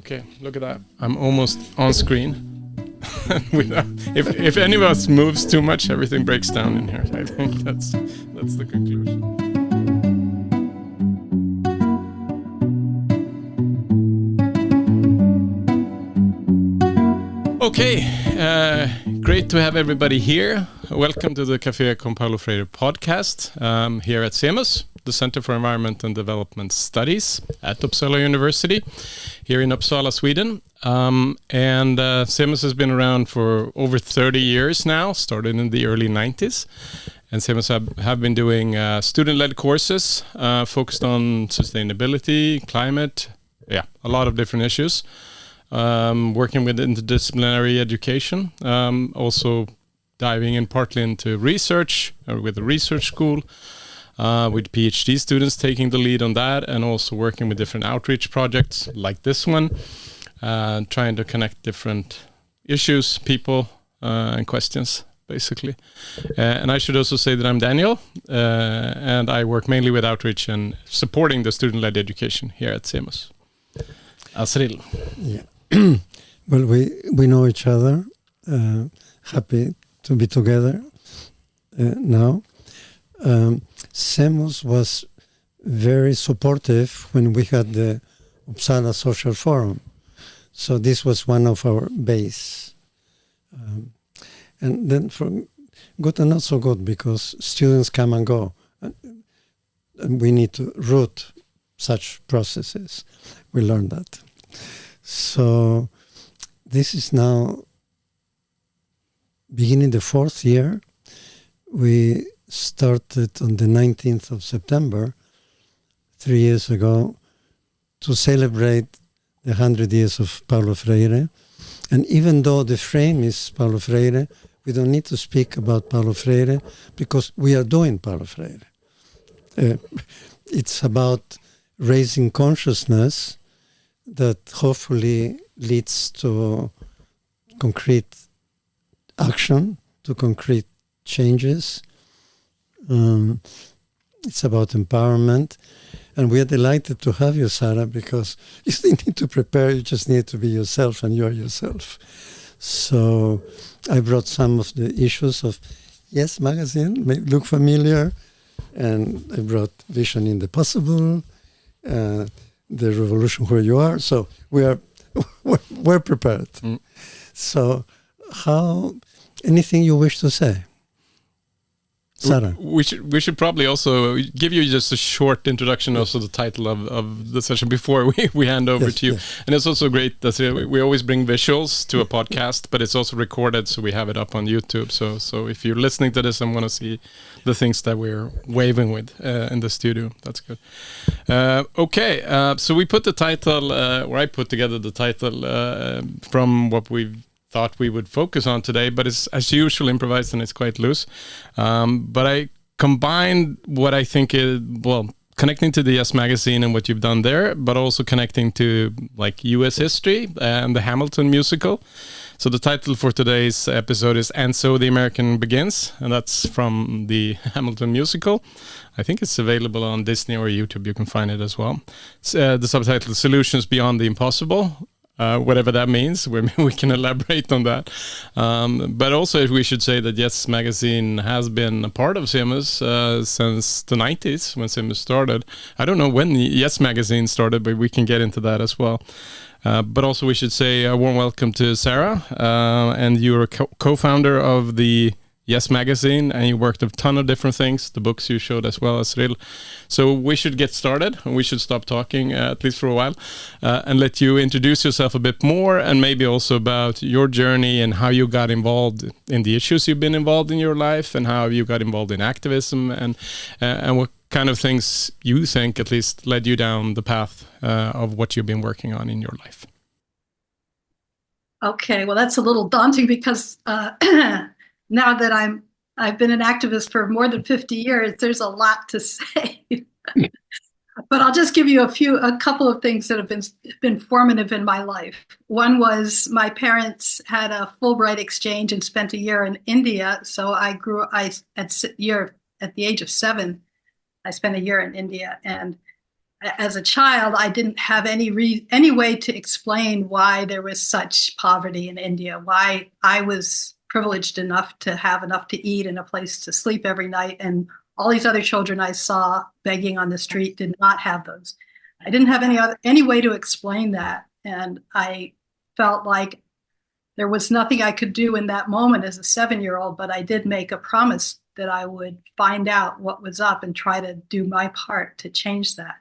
Okay, look at that. I'm almost on screen. if any of us moves too much, everything breaks down in here. I think that's the conclusion. Okay, great to have everybody here. Welcome to the Café con Paulo Freire podcast here at CEMUS, the Center for Environment and Development Studies at Uppsala University, here in Uppsala, Sweden. And CEMUS has been around for over 30 years now, started in the early 90s. And CEMUS have been doing student-led courses focused on sustainability, climate, a lot of different issues. Working with interdisciplinary education, also diving in partly into research with a research school, with PhD students taking the lead on that, and also working with different outreach projects like this one, trying to connect different issues, people, and questions, basically. And I should also say that I'm Daniel, and I work mainly with outreach and supporting the student-led education here at CEMUS. Azril. Yeah. Well, we know each other. Happy to be together now. CEMUS was very supportive when we had the Uppsala Social Forum. So this was one of our base. And then from good and not so good, because students come and go. And we need to root such processes. We learned that. So this is now beginning the fourth year. We started on the 19th of September, 3 years ago, to celebrate the 100 years of Paulo Freire. And even though the frame is Paulo Freire, we don't need to speak about Paulo Freire because we are doing Paulo Freire. It's about raising consciousness that hopefully leads to concrete action, to concrete changes. It's about empowerment. And we are delighted to have you, Sarah, because you didn't need to prepare, you just need to be yourself, and you are yourself. So I brought some of the issues of Yes Magazine, may look familiar, and I brought Vision in the Possible, the revolution where you are. So we're prepared. So anything you wish to say? Sarah. We should probably also give you just a short introduction, also the title of the session before we hand over to you. Yes. And it's also great that we always bring visuals to a podcast, but it's also recorded, so we have it up on YouTube. So if you're listening to this and want to see the things that we're waving with in the studio, that's good. So we put the title, or I put together the title from what we've thought we would focus on today, but it's as usual improvised and it's quite loose. But I combined what I think is, connecting to the Yes Magazine and what you've done there, but also connecting to like US history and the Hamilton musical. So the title for today's episode is And So the American Begins, and that's from the Hamilton musical. I think it's available on Disney or YouTube. You can find it as well. The subtitle is Solutions Beyond the Impossible. Whatever that means, we can elaborate on that. But also we should say that Yes Magazine has been a part of CEMUS since the 90s when CEMUS started. I don't know when Yes Magazine started, but we can get into that as well. But also we should say a warm welcome to Sarah, and you're a co-founder of the Yes Magazine, and you worked a ton of different things, the books you showed as well, Azril. So we should get started, and we should stop talking, at least for a while, and let you introduce yourself a bit more, and maybe also about your journey and how you got involved in the issues you've been involved in your life, and how you got involved in activism, and what kind of things you think at least led you down the path of what you've been working on in your life. Okay, well, that's a little daunting because now that I've been an activist for more than 50 years, there's a lot to say. But I'll just give you a couple of things that have been formative in my life. One was my parents had a Fulbright exchange and spent a year in India. So at the age of 7, I spent a year in India. And as a child, I didn't have any way to explain why there was such poverty in India, why I was privileged enough to have enough to eat and a place to sleep every night, and all these other children I saw begging on the street did not have those. I didn't have any way to explain that, and I felt like there was nothing I could do in that moment as a 7-year-old, but I did make a promise that I would find out what was up and try to do my part to change that.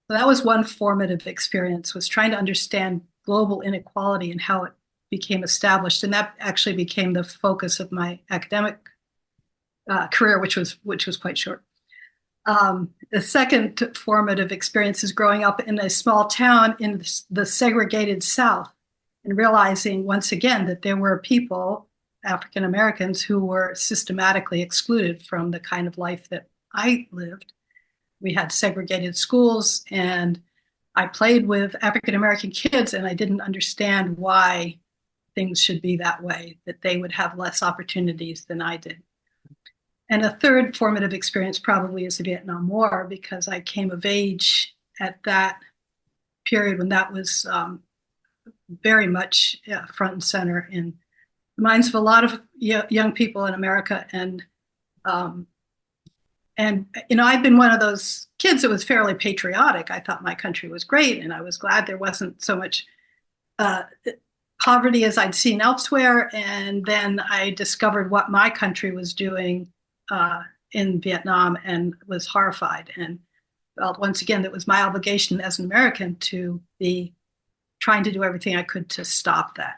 So that was one formative experience, was trying to understand global inequality and how it became established. And that actually became the focus of my academic career, which was quite short. The second formative experience is growing up in a small town in the segregated South and realizing once again that there were people, African Americans, who were systematically excluded from the kind of life that I lived. We had segregated schools, and I played with African American kids, and I didn't understand why things should be that way, that they would have less opportunities than I did. And a third formative experience probably is the Vietnam War, because I came of age at that period when that was very much front and center in the minds of a lot of young people in America. And I'd been one of those kids that was fairly patriotic. I thought my country was great, and I was glad there wasn't so much poverty as I'd seen elsewhere. And then I discovered what my country was doing in Vietnam and was horrified, and felt once again that was my obligation as an American to be trying to do everything I could to stop that.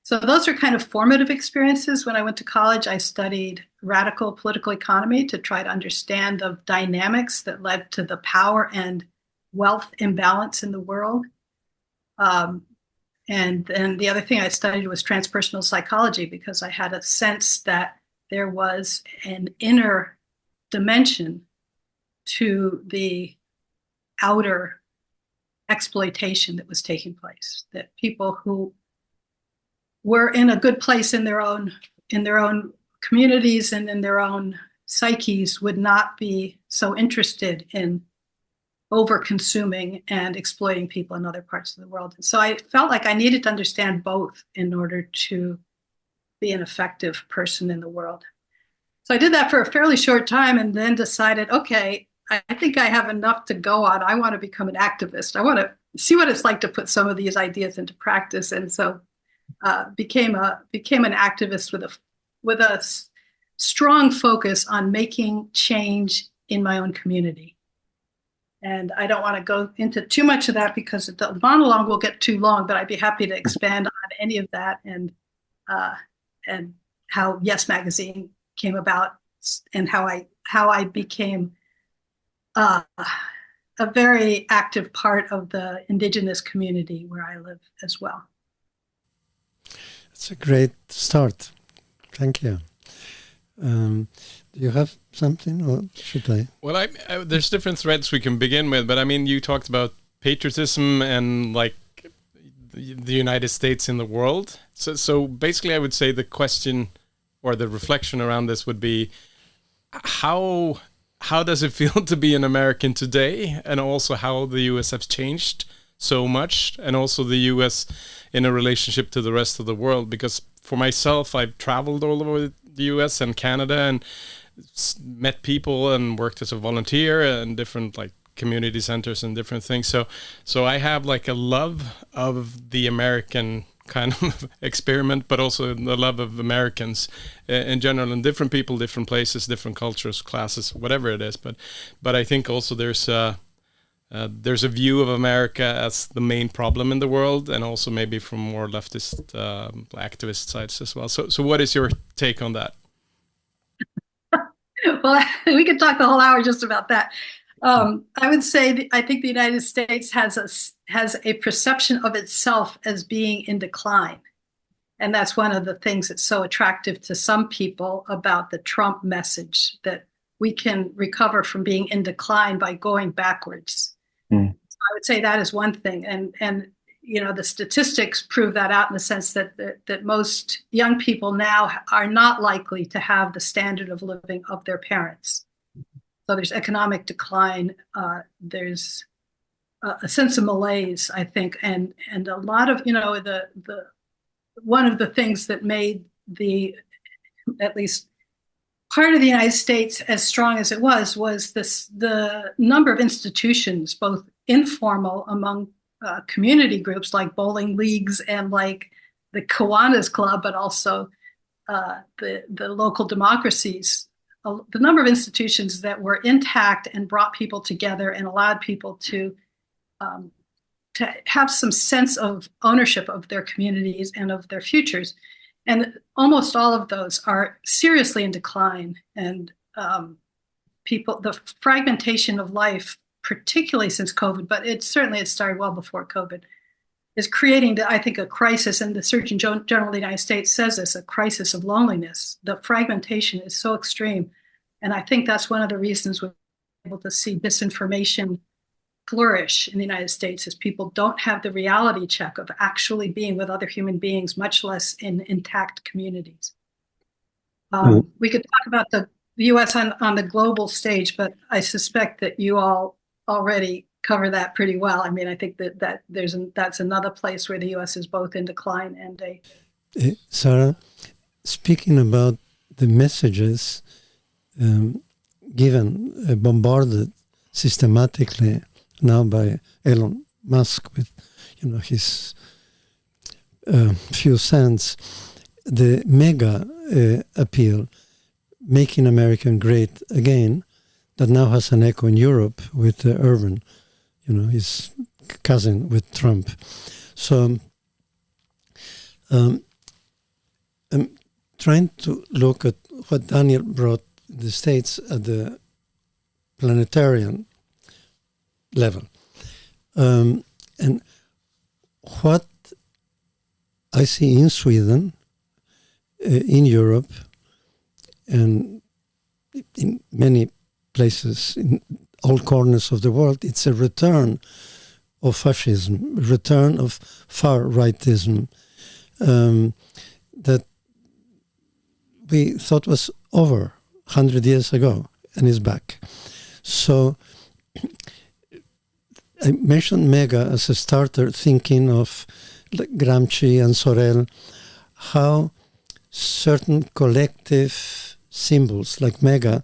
So those are kind of formative experiences. When I went to college, I studied radical political economy to try to understand the dynamics that led to the power and wealth imbalance in the world. And then the other thing I studied was transpersonal psychology, because I had a sense that there was an inner dimension to the outer exploitation that was taking place, that people who were in a good place in their own communities and in their own psyches would not be so interested in over consuming and exploiting people in other parts of the world. And so I felt like I needed to understand both in order to be an effective person in the world. So I did that for a fairly short time, and then decided, okay, I think I have enough to go on. I want to become an activist. I want to see what it's like to put some of these ideas into practice. And so became an activist with a strong focus on making change in my own community. And I don't want to go into too much of that because the monologue will get too long, but I'd be happy to expand on any of that and how Yes Magazine came about, and how I became a very active part of the indigenous community where I live as well. It's a great start. Thank you. Do you have something, or should I? Well, there's different threads we can begin with, but I mean, you talked about patriotism and like the United States in the world. So basically, I would say the question or the reflection around this would be, how does it feel to be an American today, and also how the US has changed so much, and also the US in a relationship to the rest of the world? Because for myself, I've traveled all over the US and Canada and met people and worked as a volunteer in different like community centers and different things. So I have like a love of the American kind of experiment, but also the love of Americans in general, and different people, different places, different cultures, classes, whatever it is. But I think also there's a view of America as the main problem in the world, and also maybe from more leftist activist sides as well. So what is your take on that? Well, we could talk the whole hour just about that. I would say I think the United States has a perception of itself as being in decline. And that's one of the things that's so attractive to some people about the Trump message, that we can recover from being in decline by going backwards. Mm. So I would say that is one thing. And you know, the statistics prove that out in the sense that most young people now are not likely to have the standard of living of their parents. So there's economic decline. There's a sense of malaise, I think, and a lot of, the one of the things that made at least part of the United States as strong as it was the number of institutions, both informal among community groups like bowling leagues and like the Kiwanis Club, but also the local democracies. The number of institutions that were intact and brought people together and allowed people to have some sense of ownership of their communities and of their futures. And almost all of those are seriously in decline. And the fragmentation of life, particularly since COVID, but it started well before COVID, is creating, I think, a crisis. And the Surgeon General of the United States says this, a crisis of loneliness. The fragmentation is so extreme. And I think that's one of the reasons we're able to see disinformation flourish in the United States, is people don't have the reality check of actually being with other human beings, much less in intact communities. We could talk about the U.S. on the global stage, but I suspect that you all already cover that pretty well. I mean, I think that's another place where the U.S. is both in decline and Sarah, speaking about the messages given, bombarded systematically now by Elon Musk with, his few cents, the mega appeal, making America great again, that now has an echo in Europe with Irvin, his cousin with Trump. So I'm trying to look at what Daniel brought the States at the planetarian level. And what I see in Sweden, in Europe, and in many places, in all corners of the world, it's a return of fascism, return of far-rightism that we thought was over 100 years ago and is back. So I mentioned mega as a starter, thinking of like Gramsci and Sorel, how certain collective symbols like mega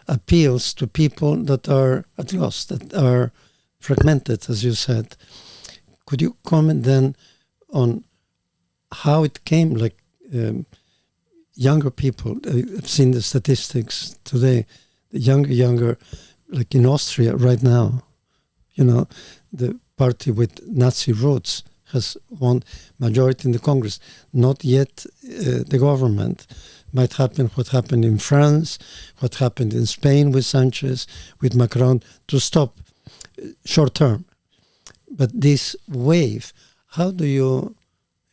appeals to people that are at loss, that are fragmented, as you said. Could you comment then on how it came, like younger people, I've seen the statistics today, the younger, like in Austria right now, the party with Nazi roots has won majority in the Congress. Not yet the government. Might happen what happened in France, what happened in Spain with Sanchez, with Macron, to stop short term. But this wave, how do you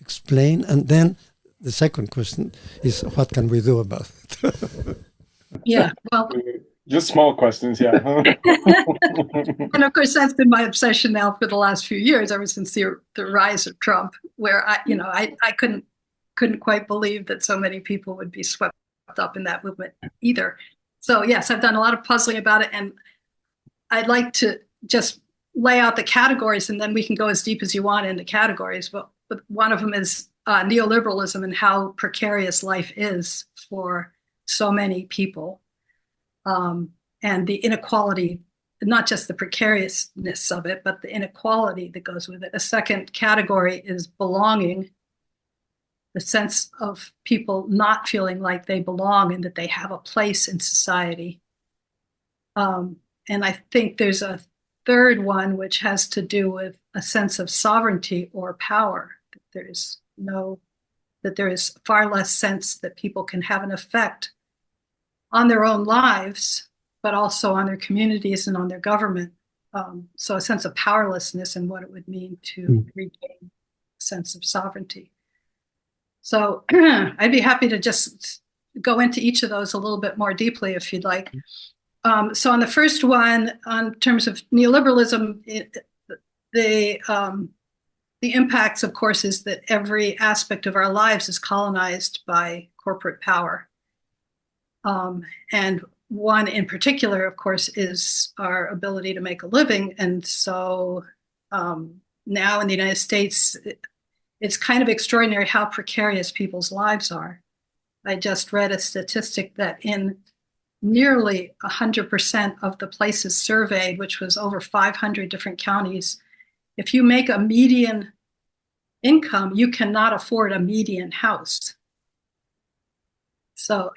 explain? And then the second question is, what can we do about it? Yeah, well, just small questions, yeah. and of course, that's been my obsession now for the last few years, ever since the rise of Trump, where I couldn't quite believe that so many people would be swept up in that movement either. So yes, I've done a lot of puzzling about it, and I'd like to just lay out the categories, and then we can go as deep as you want in the categories. But one of them is neoliberalism and how precarious life is for so many people, and the inequality, not just the precariousness of it, but the inequality that goes with it. A second category is belonging, the sense of people not feeling like they belong and that they have a place in society. And I think there's a third one, which has to do with a sense of sovereignty or power. That there is far less sense that people can have an effect on their own lives, but also on their communities and on their government. So a sense of powerlessness and what it would mean to regain a sense of sovereignty. So I'd be happy to just go into each of those a little bit more deeply if you'd like. So on the first one, in terms of neoliberalism, the impacts, of course, is that every aspect of our lives is colonized by corporate power. And one in particular, of course, is our ability to make a living. And so now in the United States, it's kind of extraordinary how precarious people's lives are. I just read a statistic that in nearly 100% of the places surveyed, which was over 500 different counties, if you make a median income, you cannot afford a median house. So,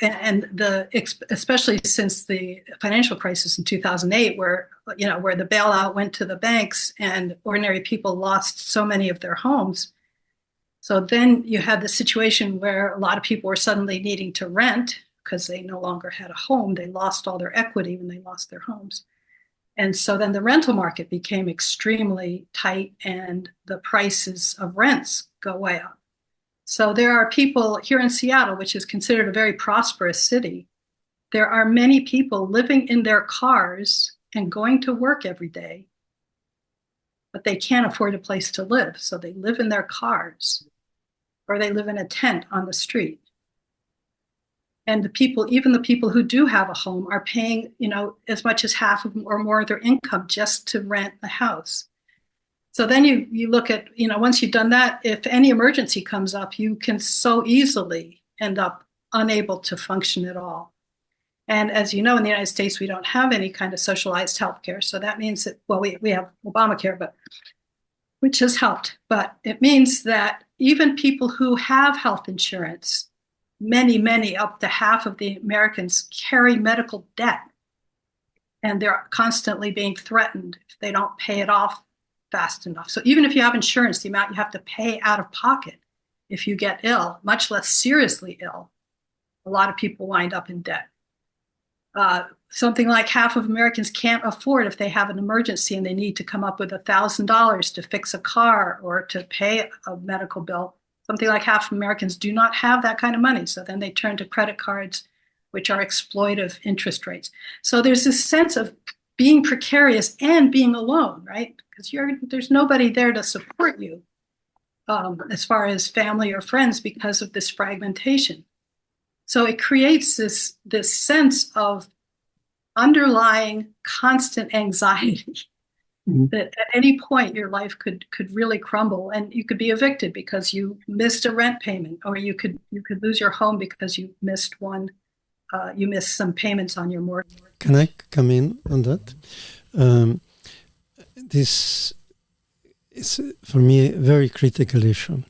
especially since the financial crisis in 2008, where the bailout went to the banks and ordinary people lost so many of their homes. So then you had the situation where a lot of people were suddenly needing to rent because they no longer had a home. They lost all their equity when they lost their homes. And so then the rental market became extremely tight and the prices of rents go way up. So there are people here in Seattle, which is considered a very prosperous city. There are many people living in their cars and going to work every day, but they can't afford a place to live. So they live in their cars or they live in a tent on the street. And even the people who do have a home are paying, as much as half of or more of their income just to rent a house. So then you look at, once you've done that, if any emergency comes up, you can so easily end up unable to function at all. And as you know, in the United States, we don't have any kind of socialized health care. So that means that, we have Obamacare, which has helped. But it means that even people who have health insurance, many, up to half of the Americans carry medical debt. And they're constantly being threatened if they don't pay it off fast enough. So even if you have insurance, the amount you have to pay out of pocket if you get ill, much less seriously ill, a lot of people wind up in debt. Something like half of Americans can't afford, if they have an emergency and they need to come up with $1,000 to fix a car or to pay a medical bill. Something like half of Americans do not have that kind of money. So then they turn to credit cards, which are exploitive interest rates. So there's this sense of being precarious and being alone, right? Because there's nobody there to support you as far as family or friends because of this fragmentation. So it creates this sense of underlying constant anxiety that at any point your life could really crumble and you could be evicted because you missed a rent payment, or you could lose your home because you missed some payments on your mortgage. Can I come in on that? This is for me a very critical issue,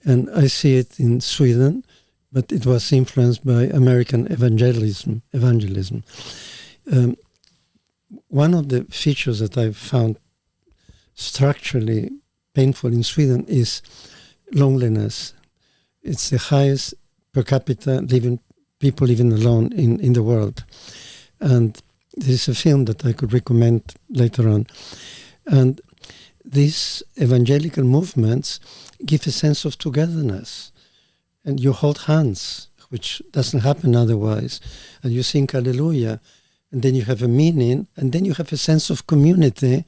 and I see it in Sweden, but it was influenced by American evangelism. One of the features that I found structurally painful in Sweden is loneliness. It's the highest per capita people living alone in the world. And this is a film that I could recommend later on. And these evangelical movements give a sense of togetherness. And you hold hands, which doesn't happen otherwise. And you sing Hallelujah. And then you have a meaning, and then you have a sense of community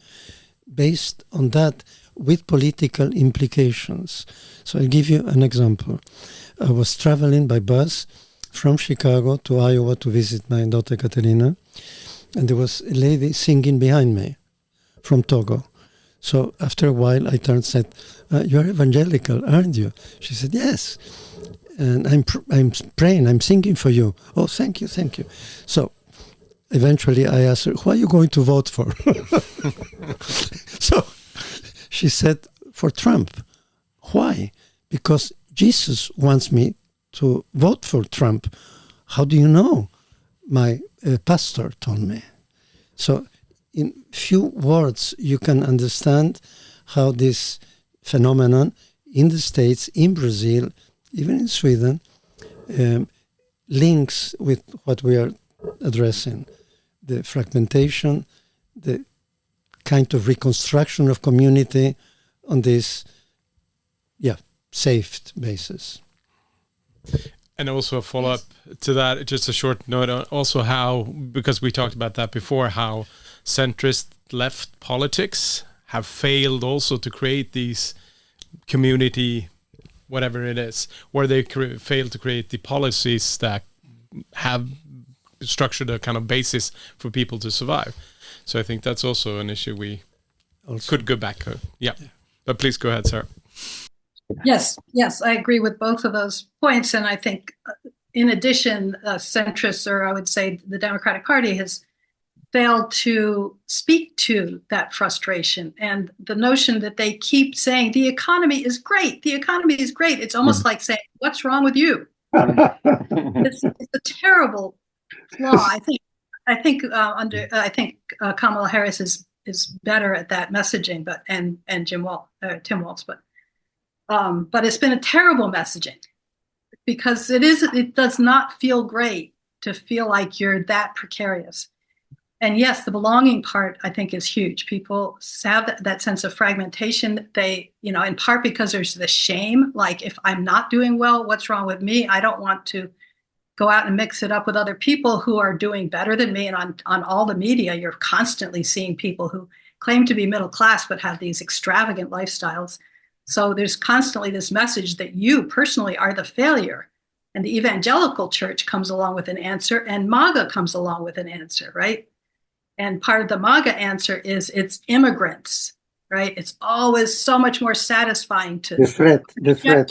based on that with political implications. So I'll give you an example. I was traveling by bus from Chicago to Iowa to visit my daughter Katerina, and there was a lady singing behind me from Togo. So after a while I turned and said, "You're evangelical, aren't you?" She said, "Yes. And I'm praying, I'm singing for you." "Oh, thank you." So eventually I asked her, "Who are you going to vote for?" So she said, "For Trump." "Why?" "Because Jesus wants me to vote for Trump." "How do you know?" "My pastor told me." So in few words, you can understand how this phenomenon in the States, in Brazil, even in Sweden, links with what we are addressing. The fragmentation, the kind of reconstruction of community on this, safe basis. And also a follow-up to that, just a short note on also how, because we talked about that before, how centrist left politics have failed also to create these community, whatever it is, where they fail to create the policies that have structure the kind of basis for people to survive. So I think that's also an issue we could go back to. Yeah. But please go ahead, Sarah. Yes, I agree with both of those points. And I think in addition, centrists, or I would say the Democratic Party, has failed to speak to that frustration and the notion that they keep saying the economy is great. The economy is great. It's almost like saying, what's wrong with you? It's a terrible flaw. I think Kamala Harris is better at that messaging, and Tim Walz, but it's been a terrible messaging because it does not feel great to feel like you're that precarious. And yes, the belonging part, I think, is huge. People have that sense of fragmentation. They, in part because there's the shame, like if I'm not doing well, what's wrong with me? I don't want to go out and mix it up with other people who are doing better than me. And on all the media, you're constantly seeing people who claim to be middle class but have these extravagant lifestyles. So there's constantly this message that you personally are the failure. And the evangelical church comes along with an answer, and MAGA comes along with an answer, right? And part of the MAGA answer is it's immigrants, right? It's always so much more satisfying to the threat.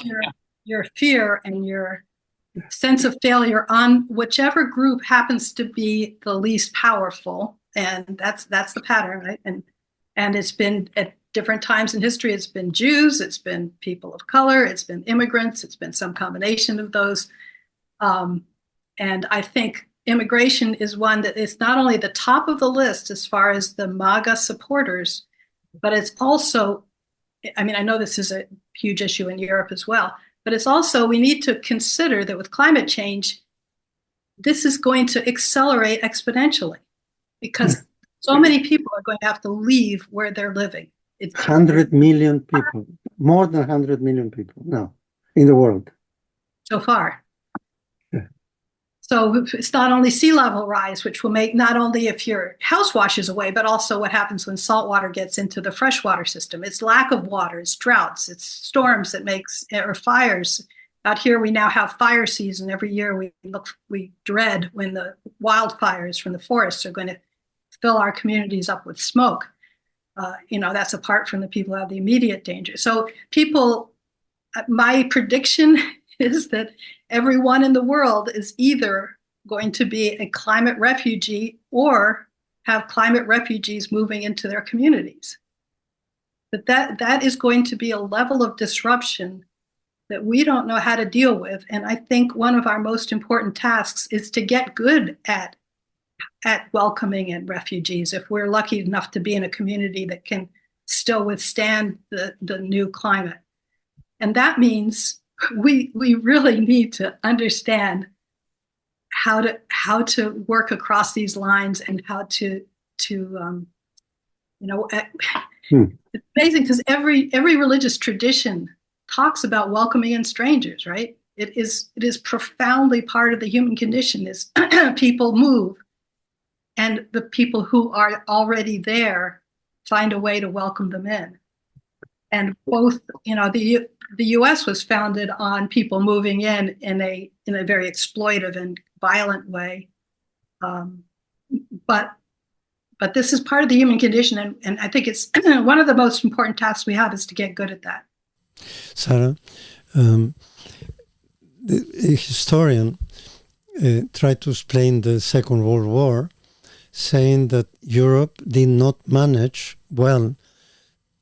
Your fear and your sense of failure on whichever group happens to be the least powerful, and that's the pattern, right? And it's been at different times in history. It's been Jews, it's been people of color, it's been immigrants, it's been some combination of those, and I think immigration is one that is not only the top of the list as far as the MAGA supporters, but it's also, I know this is a huge issue in Europe as well, but it's also, we need to consider that with climate change, this is going to accelerate exponentially because so many people are going to have to leave where they're living. It's 100 million people, more than 100 million people now in the world. So far. So it's not only sea level rise, which will make not only if your house washes away, but also what happens when salt water gets into the freshwater system. It's lack of water, it's droughts, it's storms that or fires. Out here, we now have fire season. Every year we dread when the wildfires from the forests are going to fill our communities up with smoke. That's apart from the people who have the immediate danger. So my prediction is that everyone in the world is either going to be a climate refugee or have climate refugees moving into their communities. But that is going to be a level of disruption that we don't know how to deal with. And I think one of our most important tasks is to get good at welcoming in refugees if we're lucky enough to be in a community that can still withstand the new climate. And that means we really need to understand how to work across these lines and how to it's amazing because every religious tradition talks about welcoming in strangers, right? It is profoundly part of the human condition is people move and the people who are already there find a way to welcome them in. And both, the U.S. was founded on people moving in a very exploitive and violent way, but this is part of the human condition, and I think it's one of the most important tasks we have is to get good at that. Sarah, a historian tried to explain the Second World War, saying that Europe did not manage well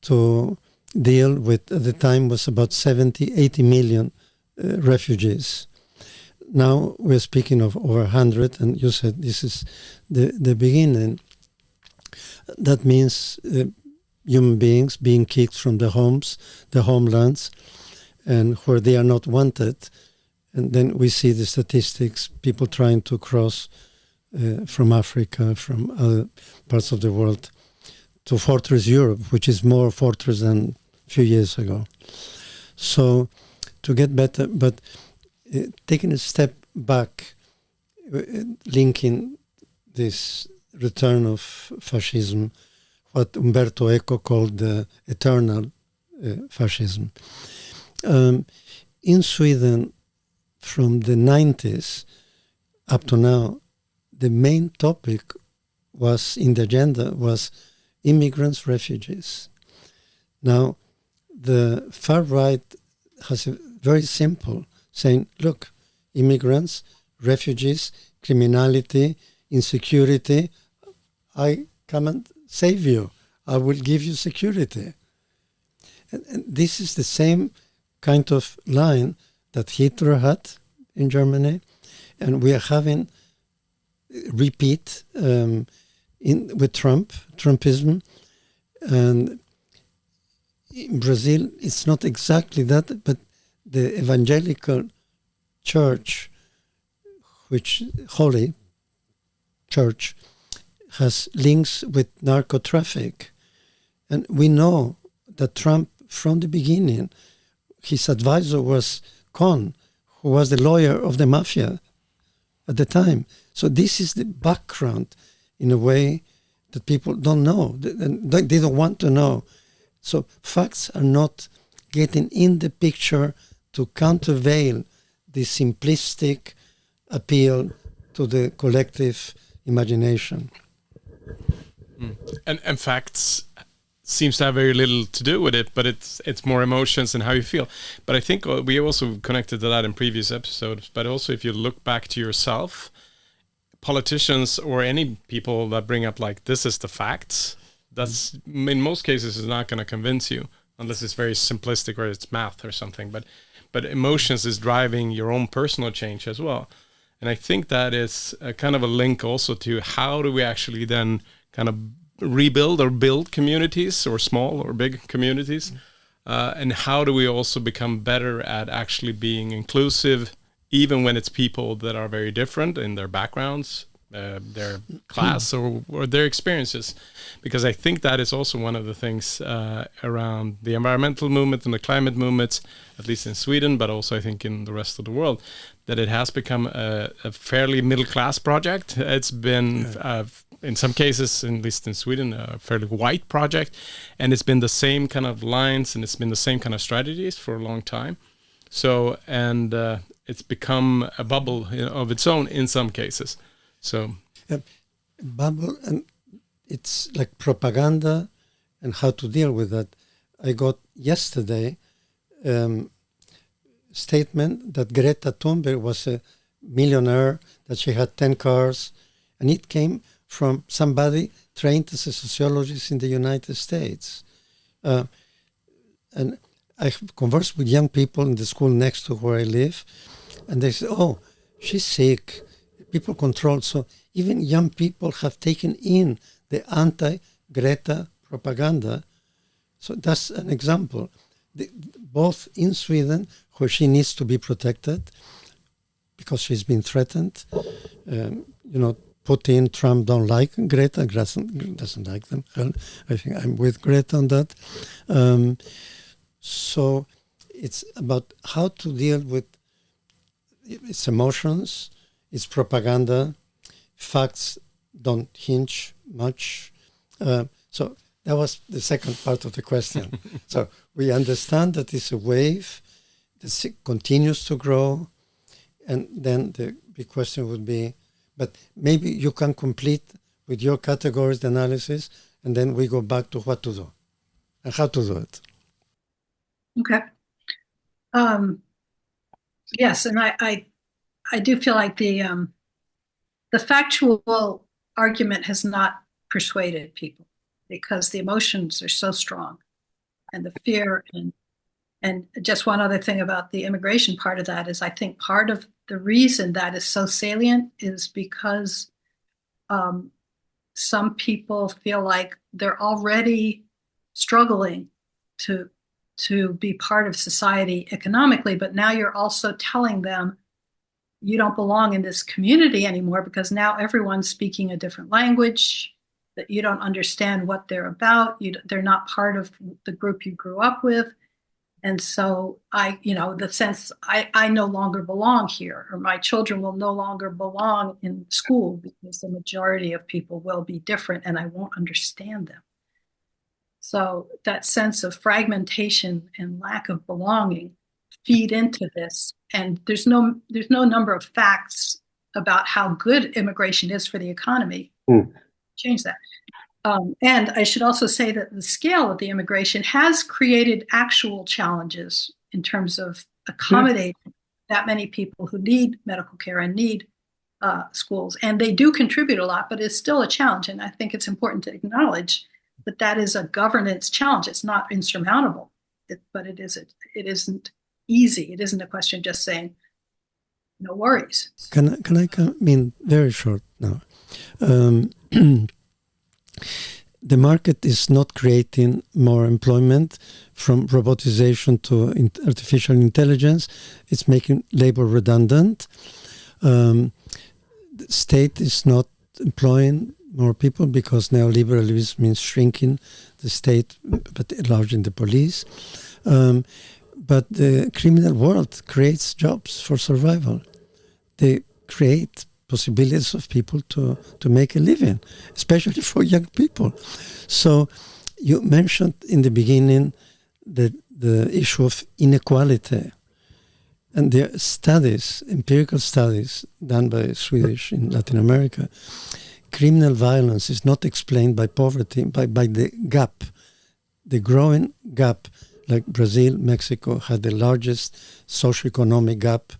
to deal with, at the time, was about 70, 80 million refugees. Now we're speaking of over 100, and you said this is the beginning. That means human beings being kicked from the homes, the homelands, and where they are not wanted. And then we see the statistics, people trying to cross from Africa, from other parts of the world, to Fortress Europe, which is more fortress than a few years ago. So to get better, but taking a step back, linking this return of fascism, what Umberto Eco called the eternal fascism. In Sweden, from the 90s up to now, the main topic was in the agenda was immigrants, refugees. Now, the far right has a very simple saying, look, immigrants, refugees, criminality, insecurity, I come and save you. I will give you security. And this is the same kind of line that Hitler had in Germany, and we are having repeat with Trumpism. And in Brazil, it's not exactly that, but the evangelical church, which Holy Church, has links with narco traffic. And we know that Trump, from the beginning, his advisor was Cohn, who was the lawyer of the mafia at the time. So this is the background in a way that people don't know. They don't want to know. So facts are not getting in the picture to countervail the simplistic appeal to the collective imagination. And facts seems to have very little to do with it, but it's more emotions and how you feel. But I think we also connected to that in previous episodes, but also if you look back to yourself, politicians or any people that bring up like, this is the facts, that's in most cases is not going to convince you unless it's very simplistic or it's math or something. But emotions is driving your own personal change as well. And I think that is a kind of a link also to how do we actually then kind of rebuild or build communities, or small or big communities, and how do we also become better at actually being inclusive, even when it's people that are very different in their backgrounds, their class or their experiences. Because I think that is also one of the things around the environmental movement and the climate movements, at least in Sweden, but also I think in the rest of the world, that it has become a fairly middle-class project. It's been, in some cases, at least in Sweden, a fairly white project, and it's been the same kind of lines and it's been the same kind of strategies for a long time. So, and it's become a bubble of its own in some cases. So, bubble, and it's like propaganda and how to deal with that. I got yesterday statement that Greta Thunberg was a millionaire, that she had 10 cars, and it came from somebody trained as a sociologist in the United States. And I conversed with young people in the school next to where I live, and they said, oh, she's sick, people control. So even young people have taken in the anti-Greta propaganda. So that's an example. Both in Sweden, where she needs to be protected because she's been threatened. Putin, Trump don't like Greta. Doesn't like them. I think I'm with Greta on that. So it's about how to deal with its emotions, its propaganda. Facts don't hinge much. So that was the second part of the question. So we understand that it's a wave that continues to grow. And then the big question would be, but maybe you can complete with your categories the analysis, and then we go back to what to do and how to do it. Okay. Yes, and I do feel like the factual argument has not persuaded people because the emotions are so strong, and the fear, and just one other thing about the immigration part of that is I think part of the reason that is so salient is because some people feel like they're already struggling to be part of society economically, but now you're also telling them you don't belong in this community anymore because now everyone's speaking a different language, that you don't understand what they're about, they're not part of the group you grew up with. And so the sense I no longer belong here, or my children will no longer belong in school because the majority of people will be different and I won't understand them. So that sense of fragmentation and lack of belonging feed into this. And there's no number of facts about how good immigration is for the economy. Change that. And I should also say that the scale of the immigration has created actual challenges in terms of accommodating that many people who need medical care and need schools. And they do contribute a lot, but it's still a challenge. And I think it's important to acknowledge that that is a governance challenge. It's not insurmountable, but it isn't easy. It isn't a question of just saying, no worries. Can I come in very short now? The market is not creating more employment from robotization to artificial intelligence. It's making labor redundant. The state is not employing more people because neoliberalism means shrinking the state but enlarging the police. But the criminal world creates jobs for survival. They create possibilities of people to make a living, especially for young people. So you mentioned in the beginning the issue of inequality. And there are studies, empirical studies done by Swedish in Latin America. Criminal violence is not explained by poverty, by the gap, the growing gap. Like Brazil, Mexico had the largest socioeconomic gap,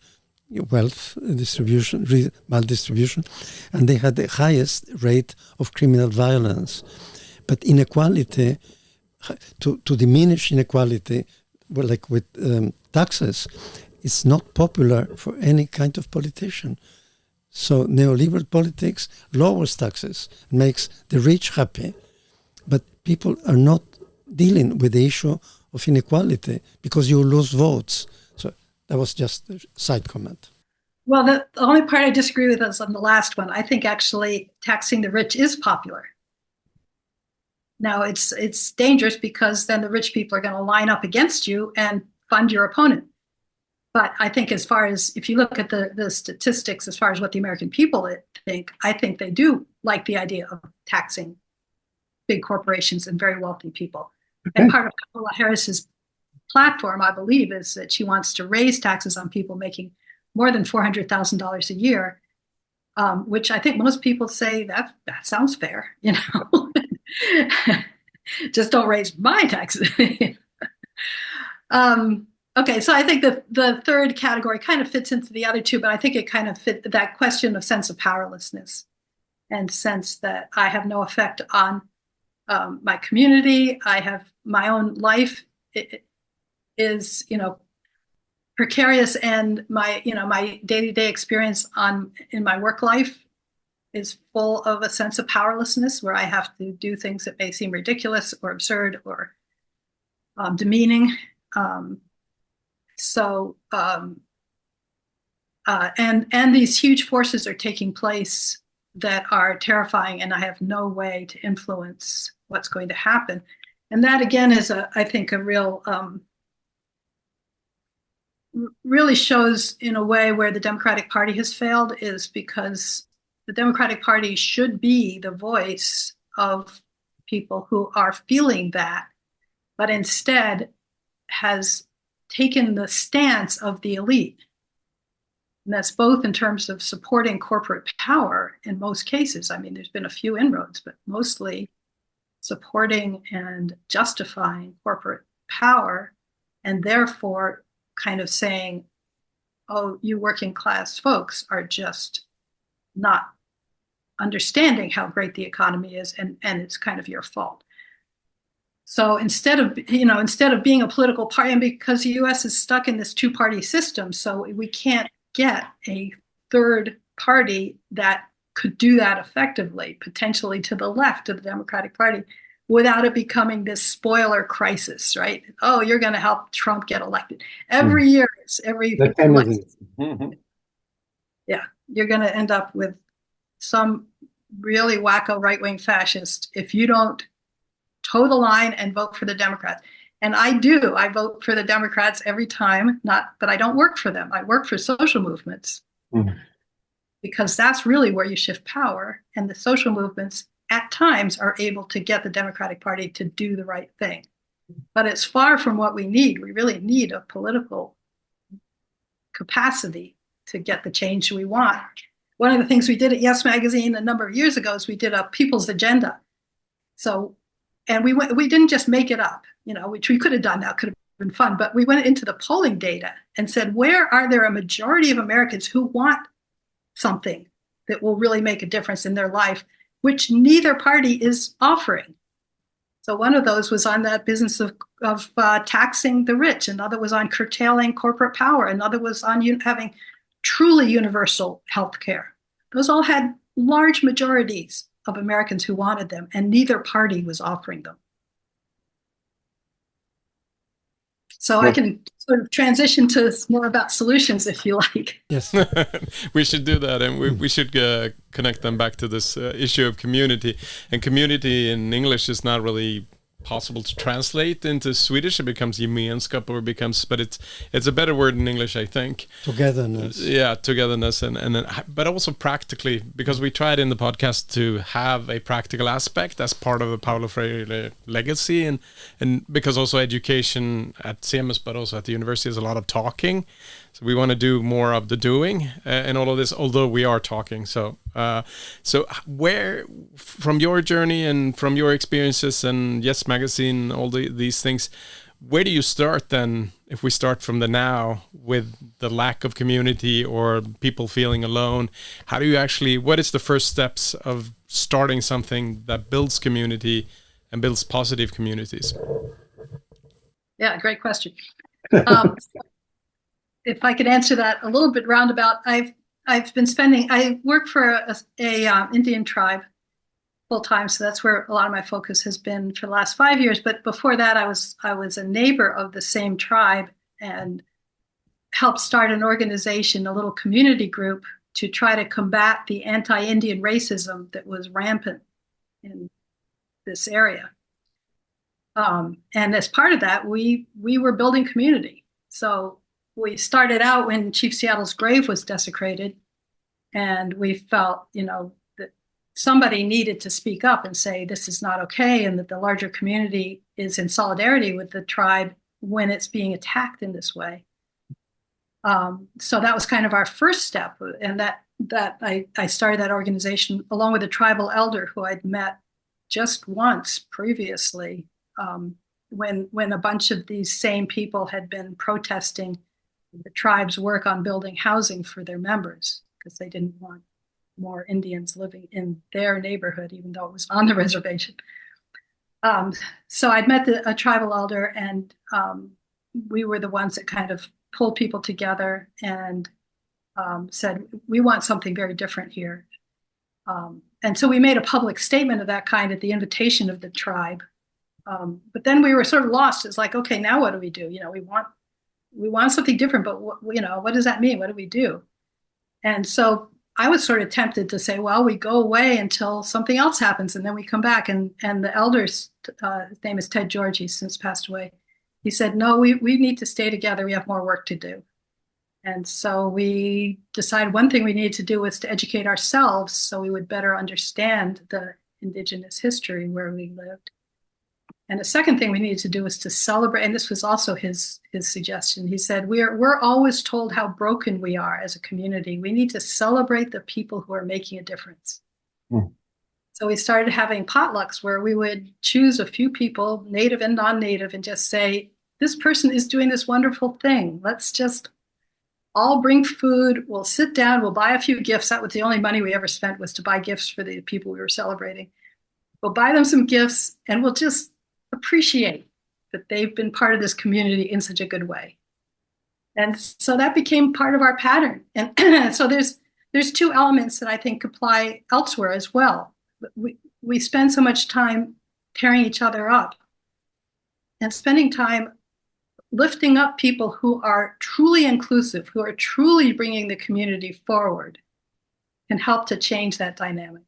wealth distribution, maldistribution, and they had the highest rate of criminal violence. But inequality, to diminish inequality, well, like with taxes, it's not popular for any kind of politician. So neoliberal politics lowers taxes, makes the rich happy, but people are not dealing with the issue of inequality because you lose votes. So that was just a side comment. Well, the only part I disagree with is on the last one. I think actually taxing the rich is popular. Now, it's dangerous because then the rich people are going to line up against you and fund your opponent. But I think as far as, if you look at the statistics, as far as what the American people think, I think they do like the idea of taxing big corporations and very wealthy people. And part of Kamala Harris's platform, I believe, is that she wants to raise taxes on people making more than $400,000 a year, which I think most people say that sounds fair, you know. Just don't raise my taxes. Okay, so I think that the third category kind of fits into the other two, but I think it kind of fit that question of sense of powerlessness and sense that I have no effect on my community. I have my own life is, precarious, and my day-to-day experience in my work life is full of a sense of powerlessness where I have to do things that may seem ridiculous or absurd or demeaning. And these huge forces are taking place that are terrifying, and I have no way to influence what's going to happen. And that again is I think a real really shows in a way where the Democratic Party has failed, is because the Democratic Party should be the voice of people who are feeling that, but instead has taken the stance of the elite. And that's both in terms of supporting corporate power in most cases. I mean, there's been a few inroads, but mostly supporting and justifying corporate power, and therefore kind of saying, oh, you working class folks are just not understanding how great the economy is, and it's kind of your fault. So instead of being a political party, and because the US is stuck in this two-party system, so we can't get a third party that could do that effectively, potentially to the left of the Democratic Party, without it becoming this spoiler crisis, right? Oh, you're going to help Trump get elected. Every year, yeah, you're going to end up with some really wacko right-wing fascist if you don't toe the line and vote for the Democrats. And I do. I vote for the Democrats every time, but I don't work for them. I work for social movements because that's really where you shift power. And the social movements at times are able to get the Democratic Party to do the right thing. But it's far from what we need. We really need a political capacity to get the change we want. one of the things we did at Yes Magazine a number of years ago is we did a people's agenda. So, and we didn't just make it up, which we could have done. That could have been fun, but we went into the polling data and said, where are there a majority of Americans who want something that will really make a difference in their life, which neither party is offering? So one of those was on that business of taxing the rich. Another was on curtailing corporate power. Another was on having truly universal health care. Those all had large majorities of Americans who wanted them, and neither party was offering them. So I can sort of transition to more about solutions if you like. Yes. We should do that, and we should connect them back to this issue of community. And community in English is not really possible to translate into Swedish. It becomes gemenskap, or but it's a better word in English, I think. Togetherness. Yeah, togetherness, but also practically, because we tried in the podcast to have a practical aspect as part of the Paulo Freire legacy, and because also education at CEMUS, but also at the university, is a lot of talking. So we want to do more of the doing and all of this, although we are talking. So where, from your journey and from your experiences and Yes Magazine, all these things, where do you start then, if we start from the now with the lack of community or people feeling alone? How do you actually, what is the first steps of starting something that builds community and builds positive communities? Yeah, great question. If I could answer that a little bit roundabout, I work for a Indian tribe full time, so that's where a lot of my focus has been for the last 5 years. But before that, I was a neighbor of the same tribe and helped start an organization, a little community group, to try to combat the anti-Indian racism that was rampant in this area. And as part of that, we were building community. So we started out when Chief Seattle's grave was desecrated, and we felt, that somebody needed to speak up and say this is not okay, and that the larger community is in solidarity with the tribe when it's being attacked in this way. So that was kind of our first step, and that I started that organization along with a tribal elder who I'd met just once previously, when a bunch of these same people had been protesting the tribe's work on building housing for their members, because they didn't want more Indians living in their neighborhood, even though it was on the reservation. So I'd met a tribal elder, and we were the ones that kind of pulled people together and said, we want something very different here. And so we made a public statement of that kind at the invitation of the tribe. But then we were sort of lost. It's like, okay, now what do we do? We want something different, but what does that mean? What do we do? And so I was sort of tempted to say, well, we go away until something else happens, and then we come back. And the elders, his name is Ted George, he's since passed away. He said, no, we need to stay together. We have more work to do. And so we decided one thing we needed to do was to educate ourselves so we would better understand the indigenous history where we lived. And the second thing we needed to do was to celebrate, and this was also his suggestion. He said, we're always told how broken we are as a community. We need to celebrate the people who are making a difference. Mm. So we started having potlucks where we would choose a few people, native and non-native, and just say, this person is doing this wonderful thing. Let's just all bring food. We'll sit down. We'll buy a few gifts. That was the only money we ever spent, was to buy gifts for the people we were celebrating. We'll buy them some gifts, and we'll just appreciate that they've been part of this community in such a good way. And so that became part of our pattern. And so there's two elements that I think apply elsewhere as well. We spend so much time tearing each other up, and spending time lifting up people who are truly inclusive, who are truly bringing the community forward, can help to change that dynamic.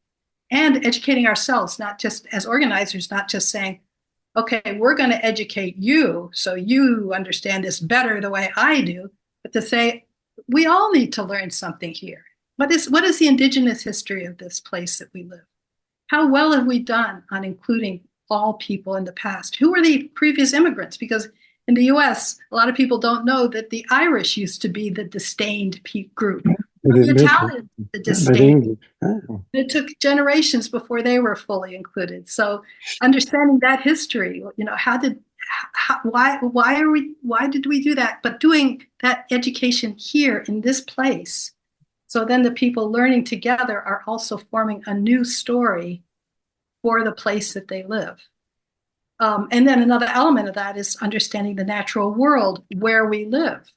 And educating ourselves, not just as organizers, not just saying, okay, we're going to educate you so you understand this better the way I do, but to say, we all need to learn something here. What is the indigenous history of this place that we live? How well have we done on including all people in the past? Who were the previous immigrants? Because in the US, a lot of people don't know that the Irish used to be the disdained group. The Italians did the disdain. Oh. It took generations before they were fully included. So understanding that history, why did we do that? But doing that education here in this place, so then the people learning together are also forming a new story for the place that they live. And then another element of that is understanding the natural world where we live.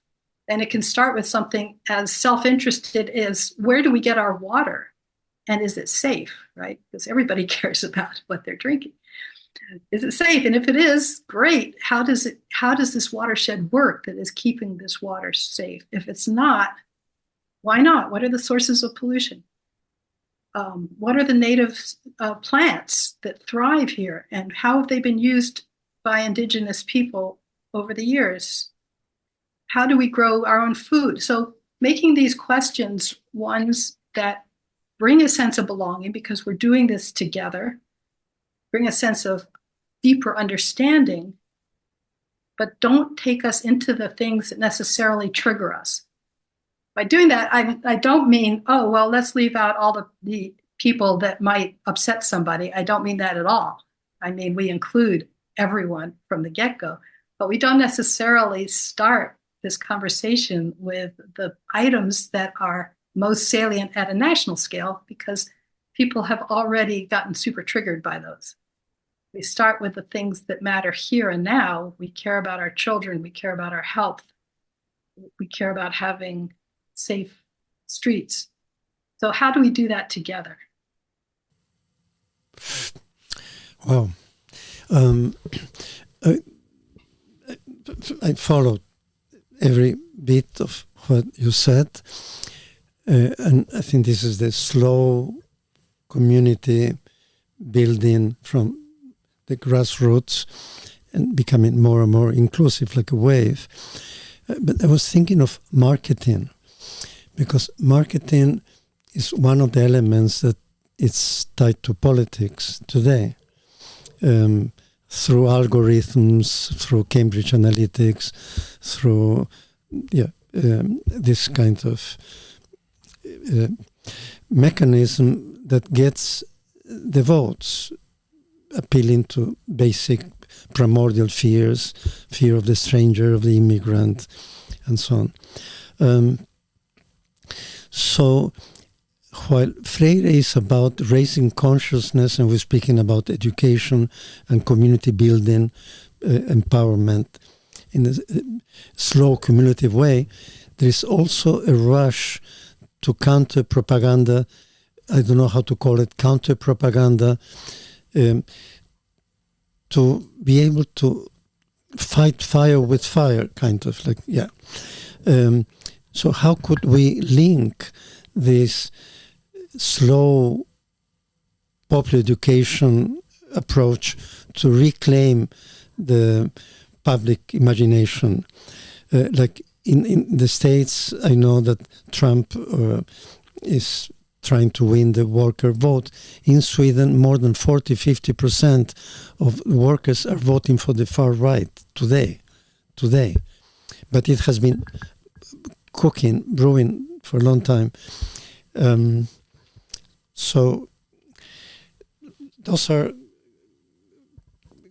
And it can start with something as self-interested as, where do we get our water? And is it safe, right? Because everybody cares about what they're drinking. Is it safe? And if it is, great. How does this watershed work that is keeping this water safe? If it's not, why not? What are the sources of pollution? What are the native plants that thrive here? And how have they been used by indigenous people over the years? How do we grow our own food? So making these questions ones that bring a sense of belonging, because we're doing this together, bring a sense of deeper understanding, but don't take us into the things that necessarily trigger us. By doing that, I don't mean, oh, well, let's leave out all the people that might upset somebody. I don't mean that at all. I mean, we include everyone from the get-go, but we don't necessarily start this conversation with the items that are most salient at a national scale, because people have already gotten super triggered by those. We start with the things that matter here and now. We care about our children. We care about our health. We care about having safe streets. So how do we do that together? Wow. I followed every bit of what you said. And I think this is the slow community building from the grassroots and becoming more and more inclusive, like a wave. But I was thinking of marketing, because marketing is one of the elements that it's tied to politics today. Through algorithms, through Cambridge Analytics, through this kind of mechanism that gets the votes, appealing to basic primordial fears, fear of the stranger, of the immigrant, and so on. So while Freire is about raising consciousness, and we're speaking about education and community building, empowerment in a slow cumulative way, there is also a rush to counter propaganda. I don't know how to call it, counter propaganda, to be able to fight fire with fire, kind of like, yeah. So how could we link this slow popular education approach to reclaim the public imagination? Like in the States, I know that Trump is trying to win the worker vote. In Sweden, more than 40-50% of workers are voting for the far right today. But it has been brewing for a long time. So those are,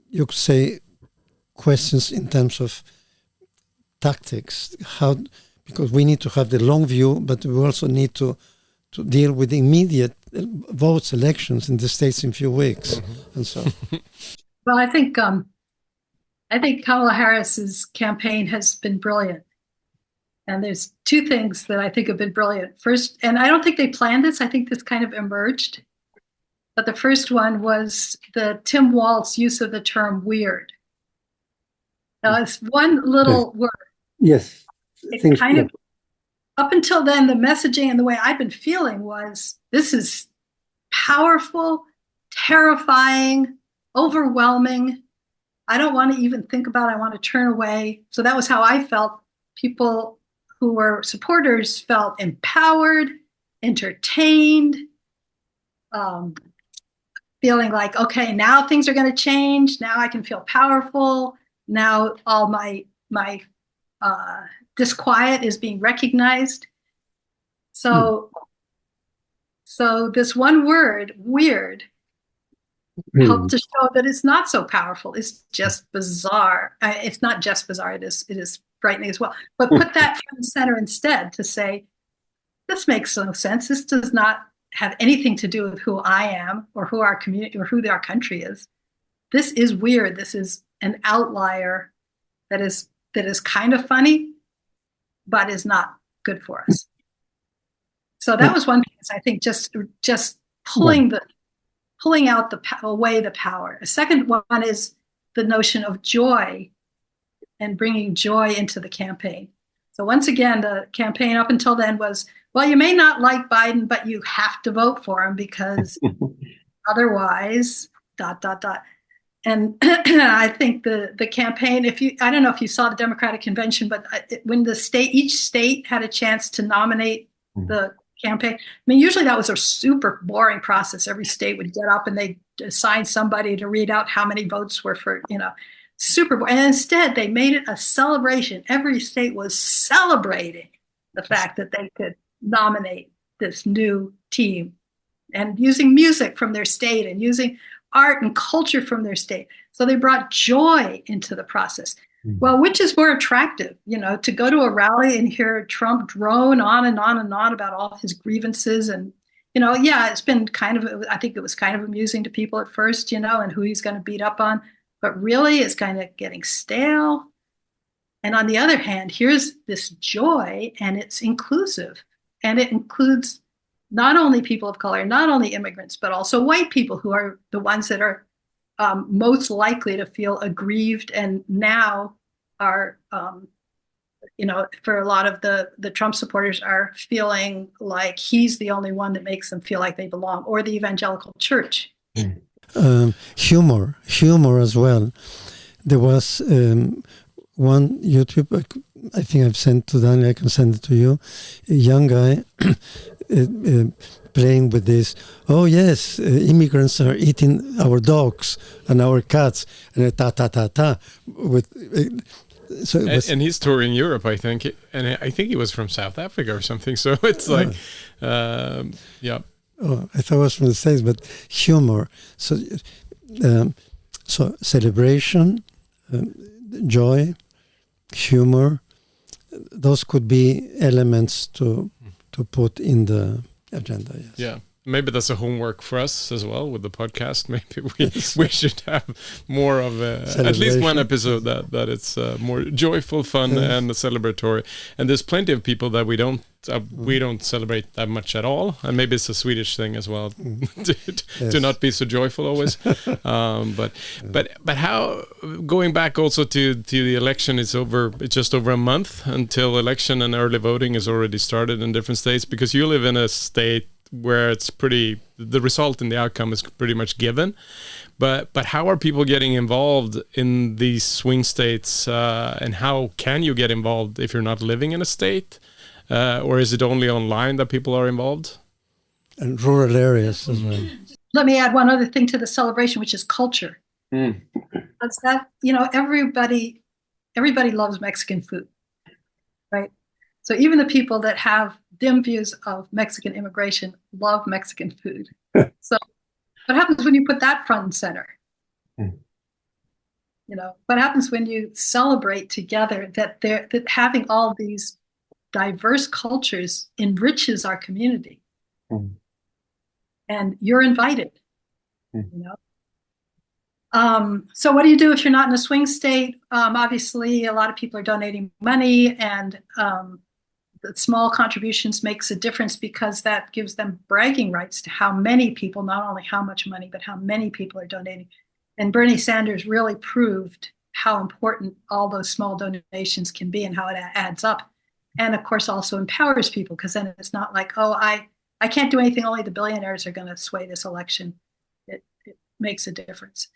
you could say, questions in terms of tactics. How, because we need to have the long view, but we also need to deal with immediate votes, elections in the States in a few weeks, and so. Well, I think Kamala Harris's campaign has been brilliant. And there's two things that I think have been brilliant. First, and I don't think they planned this, I think this kind of emerged. But the first one was the Tim Walz use of the term weird. Now, it's one little word. Yes. It kind of, up until then, the messaging and the way I've been feeling was, this is powerful, terrifying, overwhelming. I don't want to even think about it. I want to turn away. So that was how I felt. People who were supporters felt empowered, entertained, feeling like, okay, now things are going to change. Now I can feel powerful. Now all my disquiet is being recognized. So, so this one word, weird, helped to show that it's not so powerful. It's just bizarre. It's not just bizarre. It is frightening as well. But put that front and center instead to say, this makes no sense. This does not have anything to do with who I am or who our community or who our country is. This is weird. This is an outlier that is kind of funny, but is not good for us. So that was one thing. I think just pulling out away the power. A second one is the notion of joy and bringing joy into the campaign. So once again, the campaign up until then was, well, you may not like Biden, but you have to vote for him because otherwise, ... And I think the campaign, I don't know if you saw the Democratic convention, but when each state had a chance to nominate the campaign, I mean, usually that was a super boring process. Every state would get up and they assign somebody to read out how many votes were for, super boring. And instead they made it a celebration. Every state was celebrating the fact that they could nominate this new team and using music from their state and using art and culture from their state. So they brought joy into the process. Well, which is more attractive, to go to a rally and hear Trump drone on and on and on about all his grievances and, it's been I think it was kind of amusing to people at first, and who he's going to beat up on, but really it's kind of getting stale. And on the other hand, here's this joy and it's inclusive and it includes not only people of color, not only immigrants, but also white people who are the ones that are most likely to feel aggrieved and now are, for a lot of the Trump supporters are feeling like he's the only one that makes them feel like they belong, or the evangelical church. Humor as well. There was one YouTube, I think I've sent to Daniel, I can send it to you, a young guy playing with this, oh yes, immigrants are eating our dogs and our cats, and ta-ta-ta-ta. And he's touring Europe, I think, and I think he was from South Africa or something, so it's like, yeah. Oh, I thought it was from the States, but humor. So celebration, joy, humor, those could be elements to put in the agenda. Yes. Yeah. Maybe that's a homework for us as well with the podcast. Maybe we should have more of at least one episode that it's more joyful, fun, and celebratory. And there's plenty of people that we don't celebrate that much at all. And maybe it's a Swedish thing as well to not be so joyful always. But how, going back also to the election, it's just over a month until election, and early voting is already started in different states, because you live in a state where the result and the outcome is pretty much given. But how are people getting involved in these swing states, and how can you get involved if you're not living in a state? Or is it only online that people are involved? And rural areas as well. Let me add one other thing to the celebration, which is culture. That's that, everybody loves Mexican food, right? So even the people that have dim views of Mexican immigration love Mexican food. So what happens when you put that front and center? What happens when you celebrate together that having all these diverse cultures enriches our community? And you're invited, So what do you do if you're not in a swing state? Obviously, a lot of people are donating money, and the small contributions makes a difference, because that gives them bragging rights to how many people, not only how much money, but how many people are donating. And Bernie Sanders really proved how important all those small donations can be and how it adds up. And of course also empowers people, because then it's not like, oh, I can't do anything, only the billionaires are going to sway this election. It makes a difference.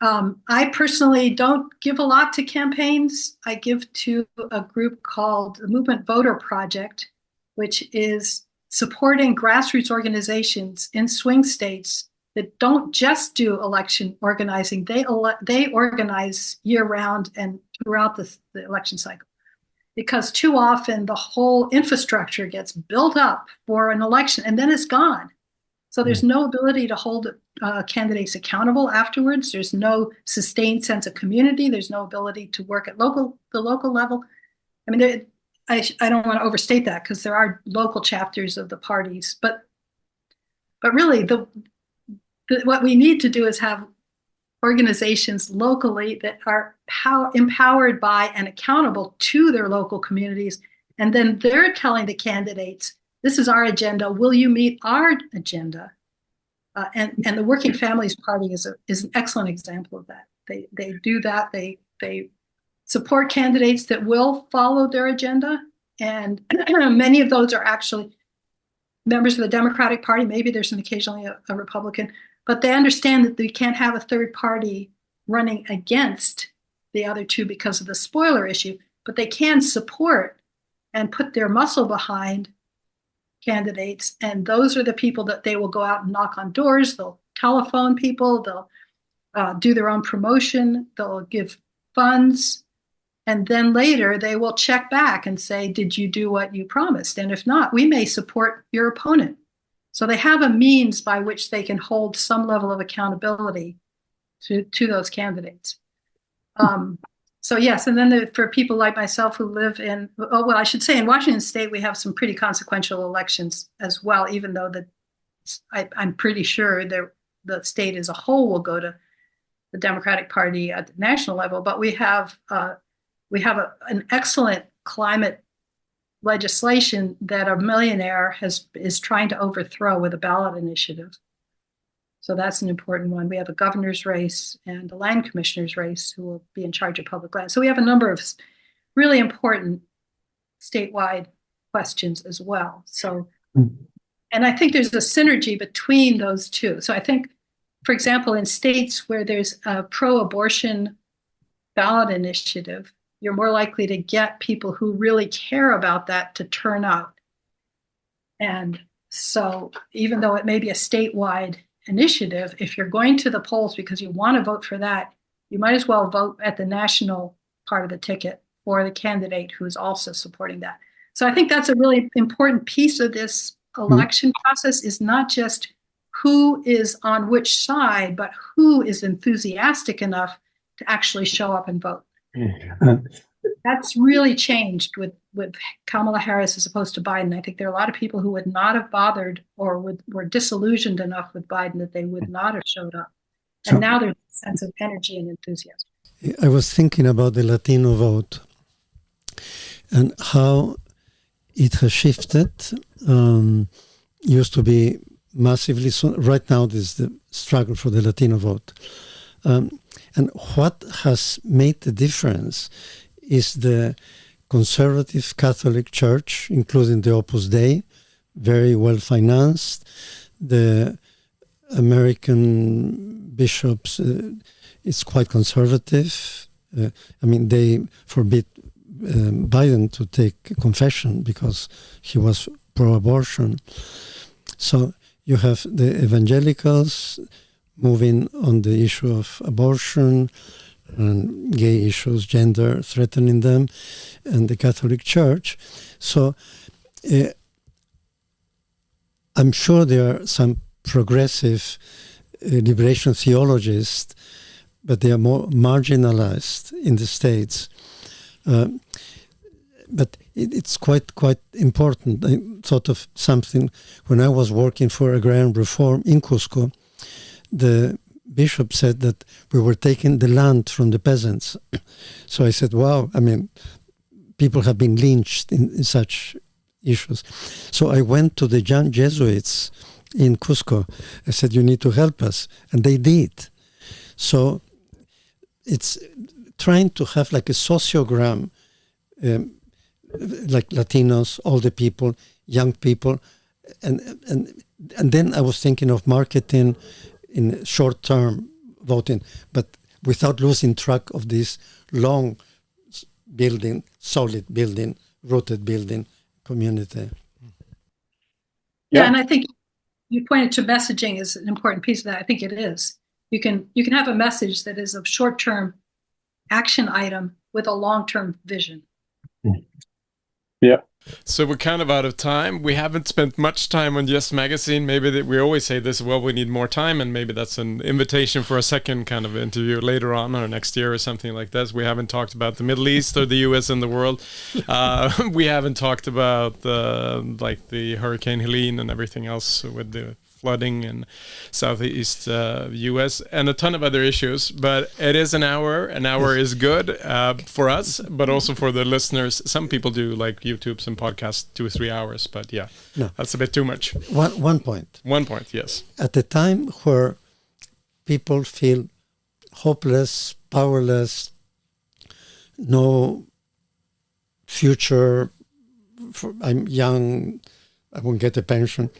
I personally don't give a lot to campaigns. I give to a group called the Movement Voter Project, which is supporting grassroots organizations in swing states that don't just do election organizing. They organize year round and throughout the election cycle. because too often the whole infrastructure gets built up for an election and then it's gone. So there's no ability to hold candidates accountable afterwards. There's no sustained sense of community. There's no ability to work at the local level. I mean, I don't want to overstate that because there are local chapters of the parties, but really what we need to do is have organizations locally that are empowered by and accountable to their local communities. And then they're telling the candidates, this is our agenda. Will you meet our agenda? And the Working Families Party is an excellent example of that. They do that. They support candidates that will follow their agenda. And many of those are actually members of the Democratic Party. Maybe there's occasionally a Republican, but they understand that they can't have a third party running against the other two because of the spoiler issue, but they can support and put their muscle behind candidates. And those are the people that they will go out and knock on doors. They'll telephone people. They'll do their own promotion. They'll give funds. And then later they will check back and say, did you do what you promised? And if not, we may support your opponent. So they have a means by which they can hold some level of accountability to those candidates. So yes, and then for people like myself who live in, I should say in Washington State, we have some pretty consequential elections as well, even though I'm pretty sure the state as a whole will go to the Democratic Party at the national level. But we have an excellent climate legislation that a millionaire is trying to overthrow with a ballot initiative. So that's an important one. We have a governor's race and a land commissioner's race who will be in charge of public land. So we have a number of really important statewide questions as well. So, and I think there's a synergy between those two. So I think, for example, in states where there's a pro-abortion ballot initiative, you're more likely to get people who really care about that to turn out. And so even though it may be a statewide initiative, if you're going to the polls because you want to vote for that, you might as well vote at the national part of the ticket for the candidate who's also supporting that. So I think that's a really important piece of this election process, is not just who is on which side, but who is enthusiastic enough to actually show up and vote. That's really changed with Kamala Harris as opposed to Biden. I think there are a lot of people who would not have bothered or were disillusioned enough with Biden that they would not have showed up. And now there's a sense of energy and enthusiasm. I was thinking about the Latino vote and how it has shifted. Used to be massively, so right now there's the struggle for the Latino vote. And what has made the difference is the conservative Catholic Church, including the Opus Dei, very well financed. The American bishops is quite conservative. They forbid Biden to take confession because he was pro-abortion. So you have the evangelicals moving on the issue of abortion and gay issues, gender, threatening them, and the Catholic Church. So I'm sure there are some progressive liberation theologians, but they are more marginalized in the States. But it's quite important. I thought of something when I was working for agrarian reform in Cusco. The bishop said that we were taking the land from the peasants. So I said, wow, people have been lynched in such issues. So I went to the young Jesuits in Cusco. I said, you need to help us. And they did. So it's trying to have like a sociogram, like Latinos, older people, young people. And then I was thinking of marketing in short-term voting, but without losing track of this long building, solid building, rooted building community. Yeah, and I think you pointed to messaging as an important piece of that. I think it is. You can have a message that is a short-term action item with a long-term vision. Yeah. So we're kind of out of time. We haven't spent much time on Yes Magazine. Maybe we always say this, well, we need more time, and maybe that's an invitation for a second kind of interview later on or next year or something like this. We haven't talked about the Middle East or the US and the world. We haven't talked about like the Hurricane Helene and everything else with the flooding in southeast US and a ton of other issues, but it is an hour. An hour is good for us, but also for the listeners. Some people do like YouTubes and podcasts 2 or 3 hours, but yeah, no, that's a bit too much. One point. 1 point, yes. At the time where people feel hopeless, powerless, no future, I'm young, I won't get a pension.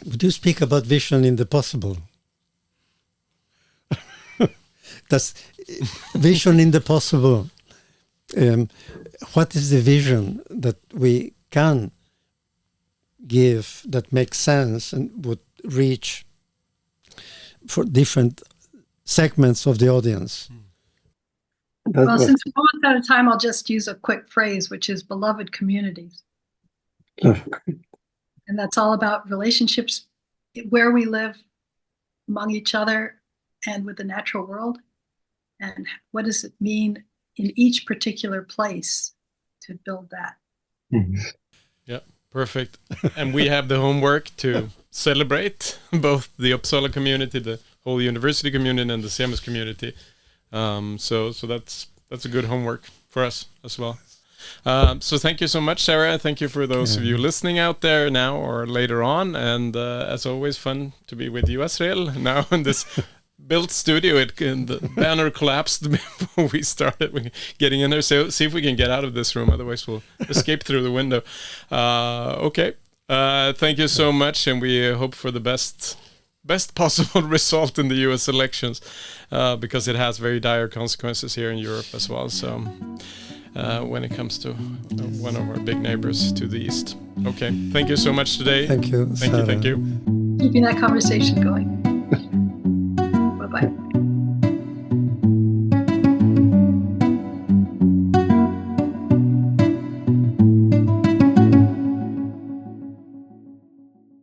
Would you speak about vision in the possible? That's vision in the possible. What is the vision that we can give that makes sense and would reach for different segments of the audience? Well, since we're almost out of time, I'll just use a quick phrase, which is beloved communities. And that's all about relationships where we live among each other and with the natural world. And what does it mean in each particular place to build that? Mm-hmm. Yeah, perfect. And we have the homework to celebrate both the Uppsala community, the whole university community, and the CEMUS community. So that's a good homework for us as well. So thank you so much, Sarah. Thank you for those of you listening out there now or later on. And as always, fun to be with you, Azril. Now in this built studio, the banner collapsed before we started getting in there. So see if we can get out of this room. Otherwise, we'll escape through the window. Okay. Thank you so much. And we hope for the best possible result in the US elections, because it has very dire consequences here in Europe as well. So when it comes to one of our big neighbors to the east. Okay, thank you so much today. Thank you, Thank you. Keeping that conversation going. Bye-bye.